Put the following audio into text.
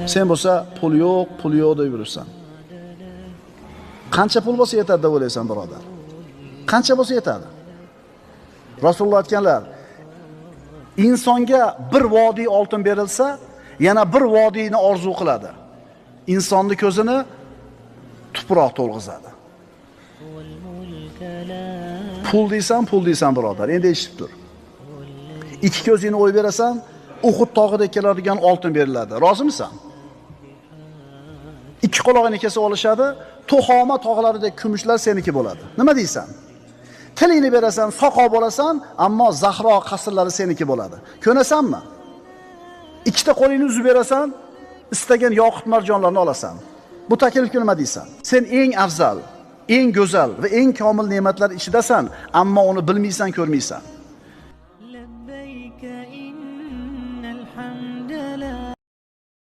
Sen bo'lsa pul yo'q deb yuribsan. Qancha pul bo'lsa yetadi deb o'ylaysan, birodar? Qancha bo'lsa yetadi? Rasululloh aytganlar, insonga bir vodiy oltin berilsa, yana bir vodiyni orzu qiladi. Insonni ko'zini tuproq to'lg'izadi. Pul deysan birodar, endi eshitib tur. Ikki ko'zingni o'yib berasan, Uhud tog'idek keladigan oltin beriladi. Rozimisan? Ikki quloqini kesib olishadi, Tuhoma tog'laridek kumushlar seniki bo'ladi. Nima deysan? Tilingni berasan, soqov bo'lasan, ammo Zahro qasrlari seniki bo'ladi. Ko'nasanmi? Ikkita qo'lingni uzib berasan, istagan yoqut marjonlarni olasan. Bu taklifga nima deysan? Sen eng afzal, eng go'zal va eng komil ne'matlar ichidasan, ammo uni bilmaysan, ko'rmaysan.